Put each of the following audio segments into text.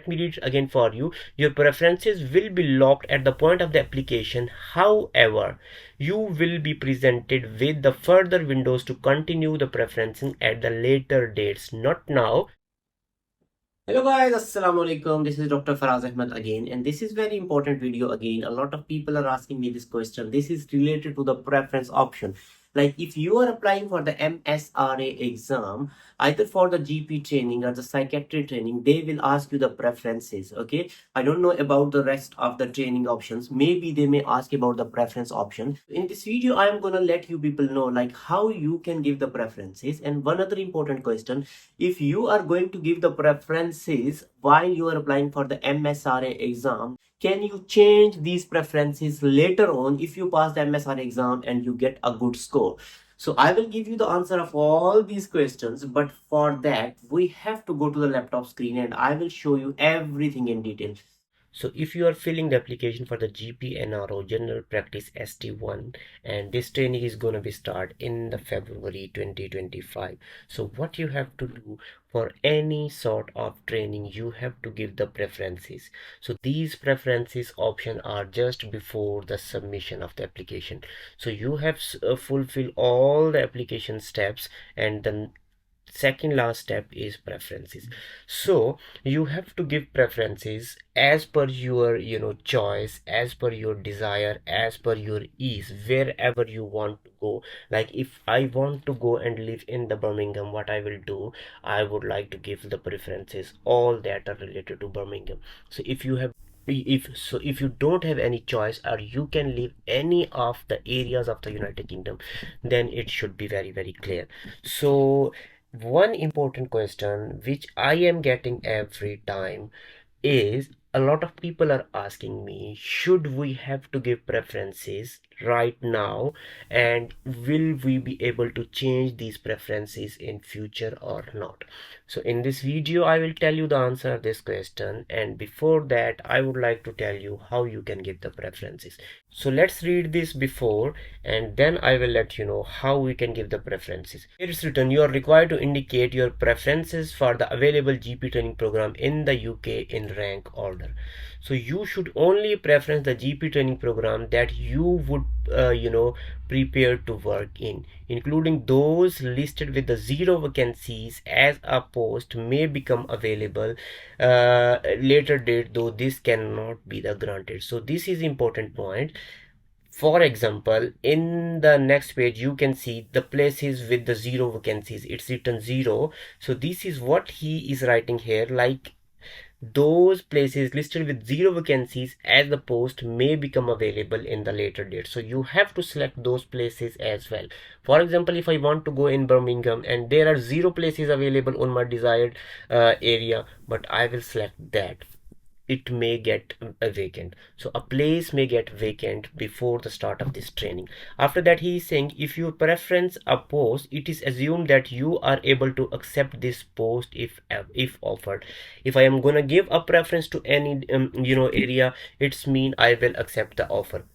let me read again for you. Your preferences will be locked at the point of the application. However, you will be presented with the further windows to continue the preferencing at the later dates, not now. Hello guys, assalamu alaikum. This is Dr. Faraz Ahmed again, and this is very important video again. A lot of people are asking me this question. This is related to the preference option. Like if you are applying for the MSRA exam, either for the GP training or the psychiatry training, they will ask you the preferences. Okay, I don't know about the rest of the training options. Maybe they may ask about the preference option. In this video, I am gonna let you people know like how you can give the preferences. And one other important question: if you are going to give the preferences while you are applying for the MSRA exam, can you change these preferences later on if you pass the MSRA exam and you get a good score? So I will give you the answer of all these questions, but for that we have to go to the laptop screen and I will show you everything in detail. So if you are filling the application for the GPNRO General Practice ST1, and this training is going to be start in the February 2025. So what you have to do for any sort of training, you have to give the preferences. So these preferences option are just before the submission of the application. So you have fulfill all the application steps, and then second last step is preferences. So you have to give preferences as per your choice, as per your desire, as per your ease, wherever you want to go. Like if I want to go and live in the Birmingham, what I will do, I would like to give the preferences all that are related to Birmingham. So if you have if you don't have any choice, or you can live any of the areas of the United Kingdom, then it should be very very clear. So one important question which I am getting every time is, a lot of people are asking me, should we have to give preferences right now, and will we be able to change these preferences in future or not? So in this video I will tell you the answer to this question, and before that I would like to tell you how you can give the preferences. So let's read this before, and then I will let you know how we can give the preferences. Here is written: you are required to indicate your preferences for the available GP training program in the UK in rank order. So you should only preference the GP training program that you would prepare to work in, including those listed with the 0 vacancies, as a post may become available later date, though this cannot be the granted. So this is important point. For example, in the next page you can see the places with the 0 vacancies, it's written 0. So this is what he is writing here, like those places listed with 0 vacancies as the post may become available in the later date. So you have to select those places as well. For example, if I want to go in Birmingham and there are 0 places available on my desired area, but I will select that, it may get vacant. So a place may get vacant before the start of this training. After that, he is saying, if you preference a post, it is assumed that you are able to accept this post if offered. If I am gonna give a preference to any area, it's mean I will accept the offer.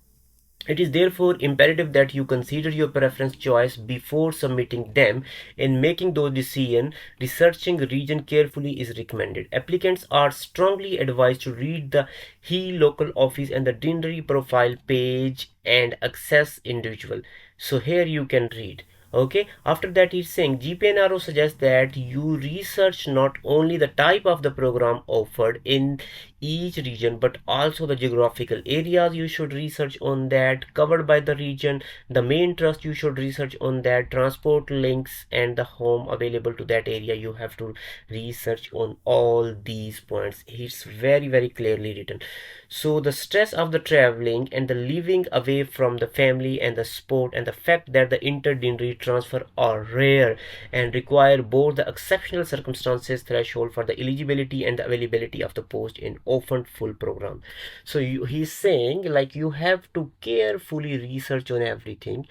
It is therefore imperative that you consider your preference choice before submitting them. In making those decisions, researching region carefully is recommended. Applicants are strongly advised to read the HE local office and the Dindry profile page and access individual. So here you can read. Okay, after that he's saying GPNRO suggests that you research not only the type of the program offered in each region, but also the geographical areas you should research on that, covered by the region, the main trust you should research on that, transport links and the home available to that area. You have to research on all these points. It's very very clearly written. So the stress of the traveling and the living away from the family and the sport, and the fact that the interdisciplinary transfer are rare and require both the exceptional circumstances threshold for the eligibility and the availability of the post in often full program. So he's saying like you have to carefully research on everything,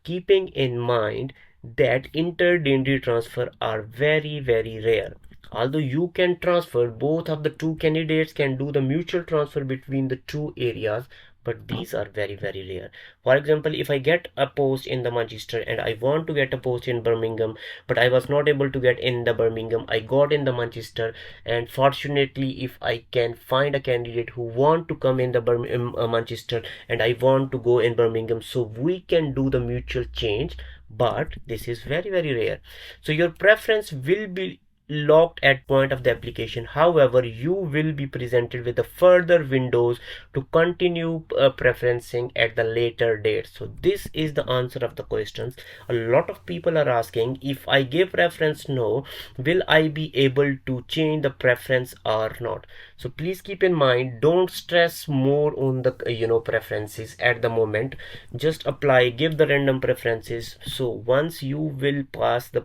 keeping in mind that interdisciplinary transfer are very very rare. Although you can transfer, both of the two candidates can do the mutual transfer between the two areas, but these are very rare. For example, if I get a post in the Manchester and I want to get a post in Birmingham, but I was not able to get in the Birmingham, I got in the Manchester, and fortunately if I can find a candidate who want to come in the Manchester and I want to go in Birmingham, so we can do the mutual change, but this is very rare. So your preference will be locked at point of the application. However, you will be presented with the further windows to continue preferencing at the later date. So this is the answer of the questions. A lot of people are asking, if I give preference no, will I be able to change the preference or not? So please keep in mind, don't stress more on the preferences at the moment. Just apply, give the random preferences. So once you will pass the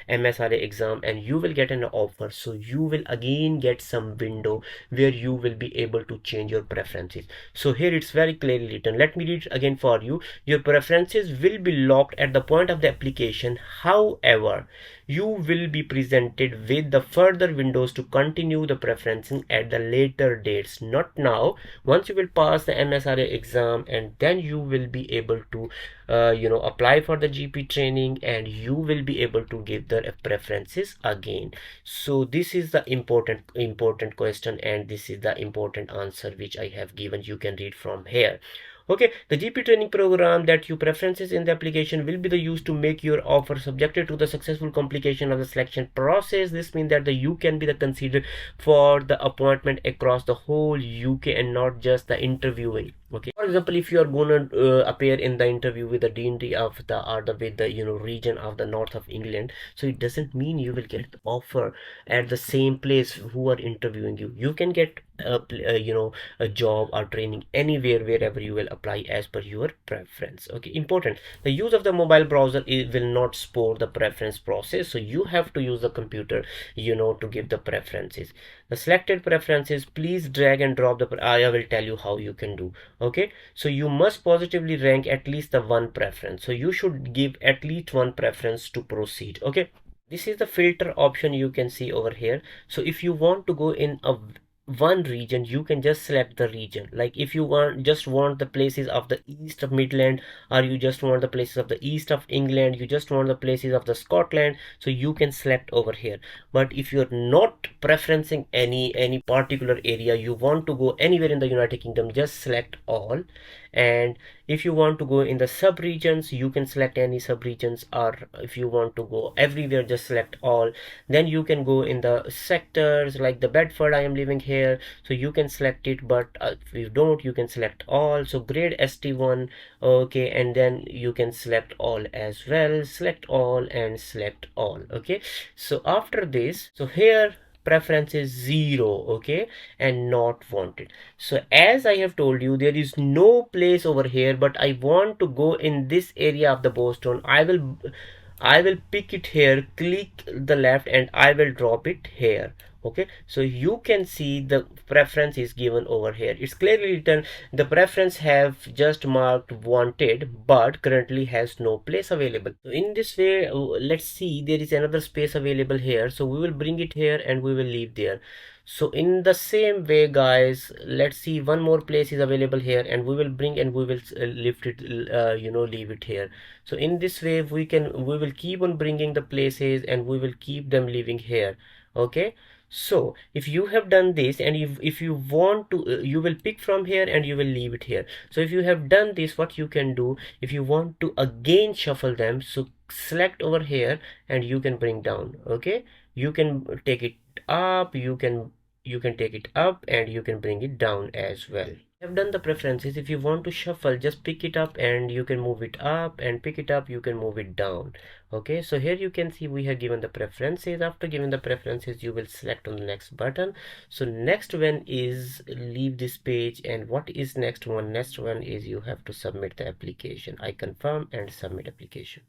MSRA exam and you will get an offer, so you will again get some window where you will be able to change your preferences. So here it's very clearly written. Let me read it again for you. Your preferences will be locked at the point of the application. However, you will be presented with the further windows to continue the preferencing at the later dates, not now. Once you will pass the MSRA exam, and then you will be able to apply for the GP training, and you will be able to give the preferences again. So this is the important question, and this is the important answer which I have given. You can read from here. Okay, the GP training program that you preferences in the application will be the used to make your offer subjected to the successful completion of the selection process. This means that you can be the considered for the appointment across the whole UK and not just the interviewing. Okay, for example, if you are gonna appear in the interview with the DND of the or the with the region of the north of England, so it doesn't mean you will get the offer at the same place who are interviewing you. You can get a job or training anywhere wherever you will apply as per your preference. Okay, important, the use of the mobile browser will not support the preference process, so you have to use the computer to give the preferences. The selected preferences, please drag and drop the I will tell you how you can do. Okay, so you must positively rank at least the one preference, so you should give at least one preference to proceed. Okay, this is the filter option you can see over here. So if you want to go in a one region, you can just select the region. Like if you just want the places of the east of Midland, or you just want the places of the east of England, you just want the places of the Scotland, so you can select over here. But if you're not preferencing any particular area, you want to go anywhere in the United Kingdom, just select all. And if you want to go in the sub regions, you can select any sub regions, or if you want to go everywhere, just select all. Then you can go in the sectors, like the Bedford I am living here, so you can select it. But if you don't, you can select all. So grade ST1. Okay, and then you can select all as well. Select all and select all. Okay, so after this, so here preference is 0, okay, and not wanted. So as I have told you, there is no place over here, but I want to go in this area of the Boston. I will pick it here, click the left, and I will drop it here. Okay, so you can see the preference is given over here. It's clearly written, the preference have just marked wanted, but currently has no place available. So in this way, let's see, there is another space available here, so we will bring it here and we will leave there. So in the same way, guys, let's see, one more place is available here, and we will bring and we will lift it, leave it here. So in this way, we will keep on bringing the places, and we will keep them leaving here. Okay, so if you have done this, and if you want to, you will pick from here and you will leave it here. So if you have done this, what you can do, if you want to again shuffle them, so select over here and you can bring down. Okay, you can take it up, you can take it up, and you can bring it down as well. I've done the preferences. If you want to shuffle, just pick it up and you can move it up, and pick it up, you can move it down. Okay, so here you can see we have given the preferences. After giving the preferences, you will select on the next button. So next one is leave this page, and what is next one? Next one is you have to submit the application. I confirm and submit application.